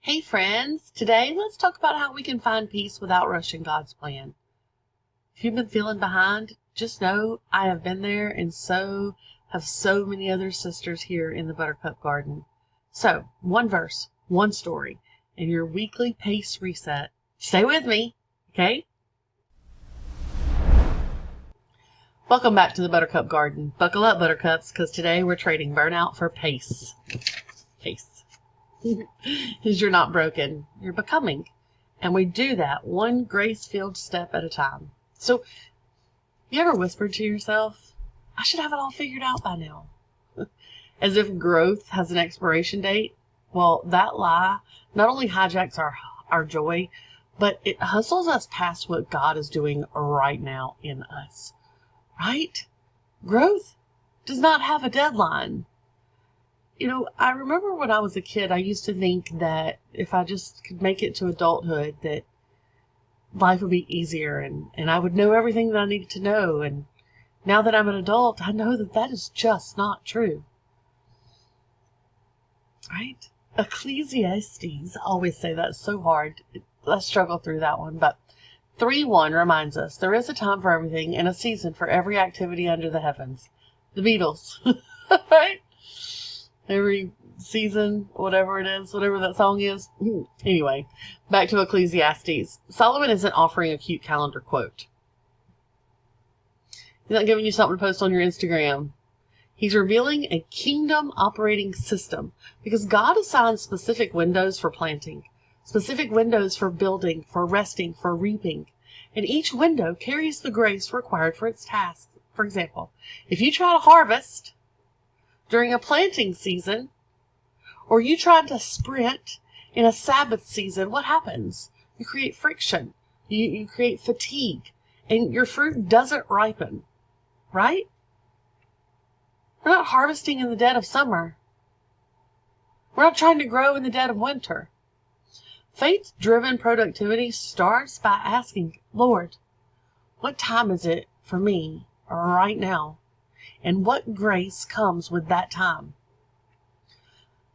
Hey friends, today let's talk about how we can find peace without rushing God's plan. If you've been feeling behind, just know I have been there, and so have so many other sisters here in the Buttercup Garden. So, one verse, one story, and your weekly pace reset. Stay with me, okay? Welcome back to the Buttercup Garden. Buckle up, Buttercups, because today we're trading burnout for pace. Pace. Because you're not broken, you're becoming. And we do that one grace-filled step at a time. So, you ever whispered to yourself, I should have it all figured out by now? As if growth has an expiration date? Well, that lie not only hijacks our joy, but it hustles us past what God is doing right now in us. Right? Growth does not have a deadline. You know, I remember when I was a kid, I used to think that if I just could make it to adulthood, that life would be easier and I would know everything that I needed to know. And now that I'm an adult, I know that that is just not true. Right? Ecclesiastes, I always say that's so hard. I struggle through that one. But 3:1 reminds us there is a time for everything and a season for every activity under the heavens. The Beatles, right? Every season, whatever it is, whatever that song is. Anyway, back to Ecclesiastes. Solomon isn't offering a cute calendar quote. He's not giving you something to post on your Instagram. He's revealing a kingdom operating system because God assigns specific windows for planting, specific windows for building, for resting, for reaping. And each window carries the grace required for its task. For example, if you try to harvest during a planting season, or you try to sprint in a Sabbath season, what happens? You create friction, you create fatigue, and your fruit doesn't ripen, right? We're not harvesting in the dead of summer. We're not trying to grow in the dead of winter. Faith-driven productivity starts by asking, Lord, what time is it for me right now? And what grace comes with that time?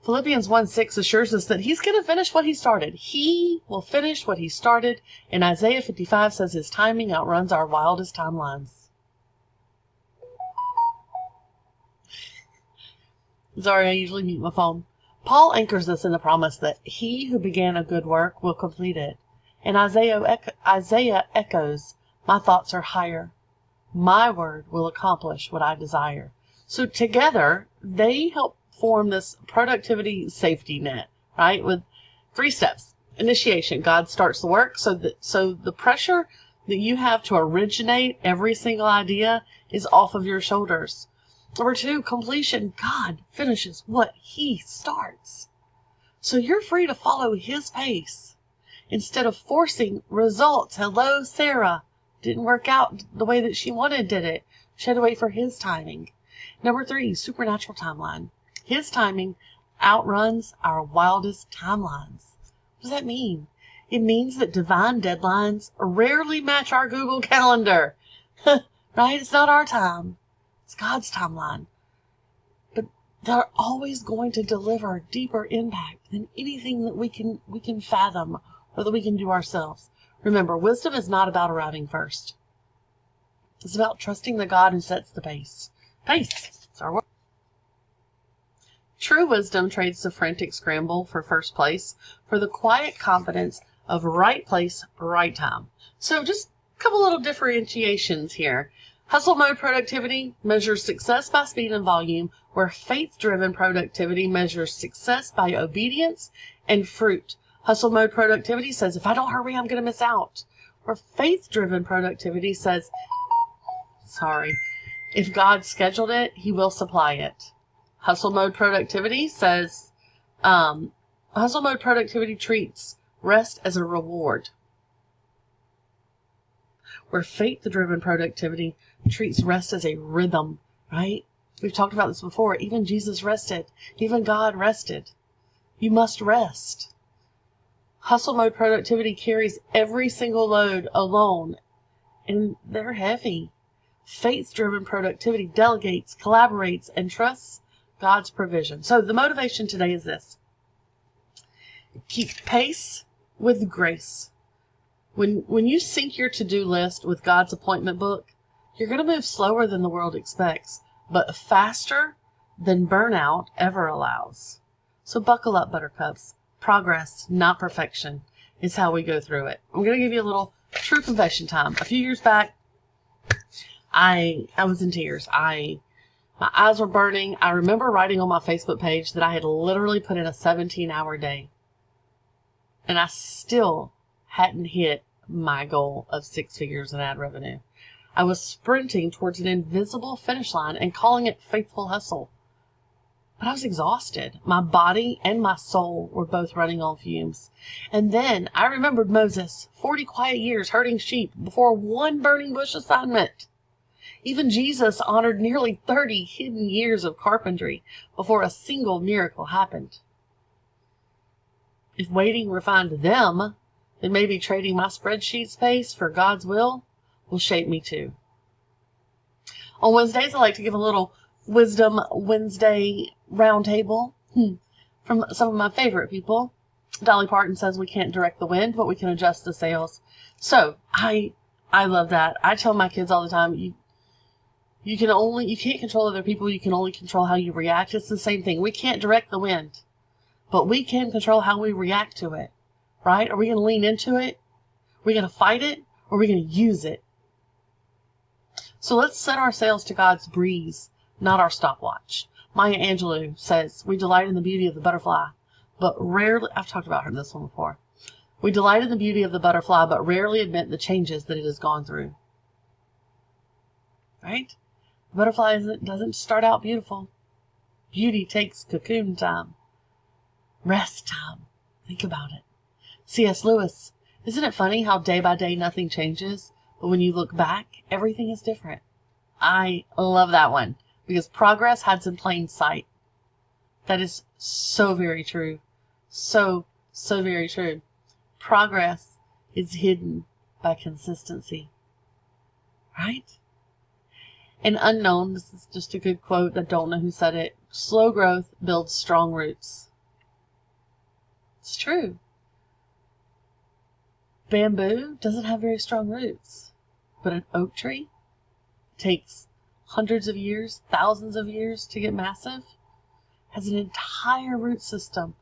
Philippians 1:6 assures us that he's going to finish what he started. He will finish what he started. And Isaiah 55 says his timing outruns our wildest timelines. Sorry, I usually mute my phone. Paul anchors us in the promise that he who began a good work will complete it. And Isaiah echoes, my thoughts are higher. My word will accomplish what I desire. So together, they help form this productivity safety net, right? With 3 steps. Initiation. God starts the work. So the pressure that you have to originate every single idea is off of your shoulders. Number 2, completion. God finishes what he starts. So you're free to follow his pace instead of forcing results. Hello, Sarah. Didn't work out the way that she wanted, did it? She had to wait for his timing. Number 3, supernatural timeline. His timing outruns our wildest timelines. What does that mean? It means that divine deadlines rarely match our Google Calendar. Right? It's not our time. It's God's timeline. But they're always going to deliver deeper impact than anything that we can fathom or that we can do ourselves. Remember, wisdom is not about arriving first. It's about trusting the God who sets the pace. Pace. It's our word. True wisdom trades the frantic scramble for first place for the quiet confidence of right place, right time. So just a couple little differentiations here. Hustle mode productivity measures success by speed and volume, where faith-driven productivity measures success by obedience and fruit. Hustle mode productivity says, if I don't hurry, I'm going to miss out. Or faith-driven productivity says, if God scheduled it, he will supply it. Hustle mode productivity says, hustle mode productivity treats rest as a reward. Where faith-driven productivity treats rest as a rhythm, right? We've talked about this before. Even Jesus rested. Even God rested. You must rest. Hustle mode productivity carries every single load alone, and they're heavy. Faith-driven productivity delegates, collaborates, and trusts God's provision. So the motivation today is this. Keep pace with grace. When you sync your to-do list with God's appointment book, you're going to move slower than the world expects, but faster than burnout ever allows. So buckle up, Buttercups. Progress, not perfection, is how we go through it. I'm going to give you a little true confession time. A few years back, I was in tears. My eyes were burning. I remember writing on my Facebook page that I had literally put in a 17-hour day. And I still hadn't hit my goal of 6 figures in ad revenue. I was sprinting towards an invisible finish line and calling it faithful hustle. But I was exhausted. My body and my soul were both running on fumes. And then I remembered Moses, 40 quiet years herding sheep before one burning bush assignment. Even Jesus honored nearly 30 hidden years of carpentry before a single miracle happened. If waiting refined them, then maybe trading my spreadsheet space for God's will shape me too. On Wednesdays, I like to give a little Wisdom Wednesday roundtable from some of my favorite people. Dolly Parton says we can't direct the wind, but we can adjust the sails. So I love that. I tell my kids all the time, you can't control other people. You can only control how you react. It's the same thing. We can't direct the wind, but we can control how we react to it, right? Are we going to lean into it? Are we going to fight it? Or are we going to use it? So let's set our sails to God's breeze, not our stopwatch. Maya Angelou says, we delight in the beauty of the butterfly, but rarely, I've talked about her this one before. We delight in the beauty of the butterfly, but rarely admit the changes that it has gone through. Right? The butterfly doesn't start out beautiful. Beauty takes cocoon time. Rest time. Think about it. C.S. Lewis, isn't it funny how day by day nothing changes, but when you look back, everything is different? I love that one because progress hides in plain sight. That is so very true. So very true. Progress is hidden by consistency. Right? An unknown, this is just a good quote, I don't know who said it. Slow growth builds strong roots. It's true. Bamboo doesn't have very strong roots, but an oak tree takes hundreds of years, thousands of years to get massive, has an entire root system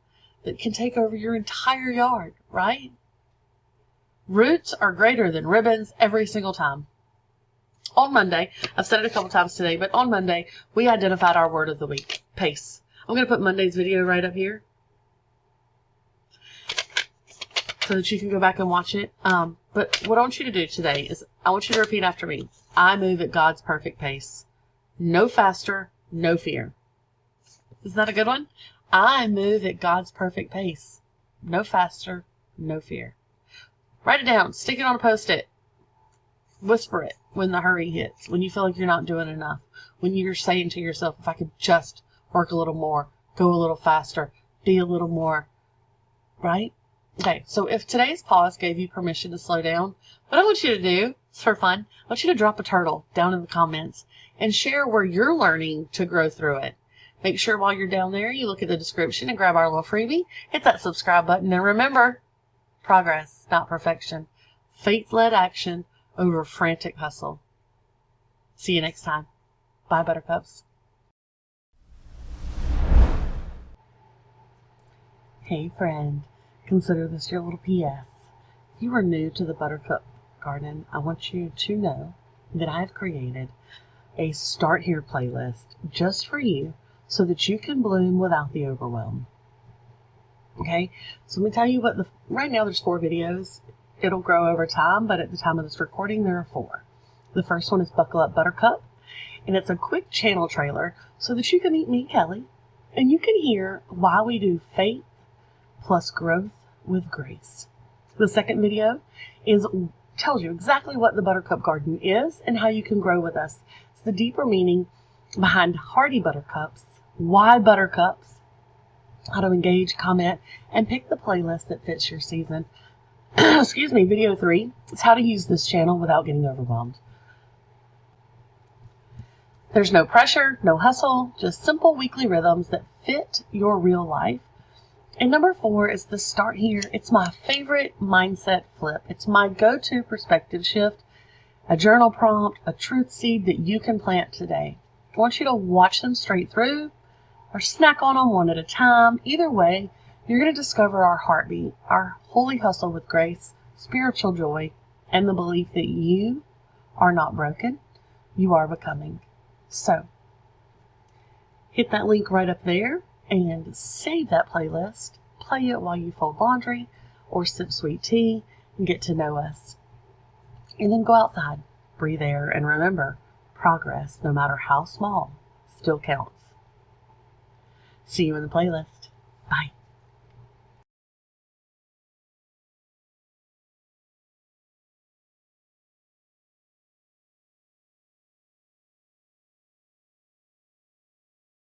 that can take over your entire yard, right? Roots are greater than ribbons every single time. On Monday, I've said it a couple times today, but on Monday, we identified our word of the week, pace. I'm going to put Monday's video right up here so that you can go back and watch it. But what I want you to do today is I want you to repeat after me. I move at God's perfect pace. No faster, no fear. Isn't that a good one? I move at God's perfect pace. No faster, no fear. Write it down. Stick it on a Post-it. Whisper it when the hurry hits, when you feel like you're not doing enough, when you're saying to yourself, if I could just work a little more, go a little faster, be a little more, right? Okay, so if today's pause gave you permission to slow down, what I want you to do, it's for fun, I want you to drop a turtle down in the comments and share where you're learning to grow through it. Make sure while you're down there, you look at the description and grab our little freebie, hit that subscribe button, and remember, progress, not perfection. Faith-led action over frantic hustle. See you next time. Bye, Buttercups. Hey, friend. Consider this your little PS. If you are new to the Buttercup Garden, I want you to know that I have created a Start Here playlist just for you so that you can bloom without the overwhelm. Okay? So let me tell you right now there's 4 videos. It'll grow over time, but at the time of this recording, there are 4. The first one is Buckle Up Buttercup, and it's a quick channel trailer so that you can meet me, Kelly, and you can hear why we do faith plus growth with grace. The second video tells you exactly what the Buttercup Garden is and how you can grow with us. It's the deeper meaning behind hardy buttercups, why buttercups, how to engage, comment, and pick the playlist that fits your season. Excuse me, video 3 is how to use this channel without getting overwhelmed. There's no pressure, no hustle, just simple weekly rhythms that fit your real life And number 4 is the start here. It's my favorite mindset flip. It's my go-to perspective shift, a journal prompt, a truth seed that you can plant today. I want you to watch them straight through or snack on them one at a time. Either way, you're going to discover our heartbeat, our holy hustle with grace, spiritual joy, and the belief that you are not broken, you are becoming. So, hit that link right up there and save that playlist. Play it while you fold laundry or sip sweet tea and get to know us. And then go outside, breathe air, and remember, progress, no matter how small, still counts. See you in the playlist. Bye.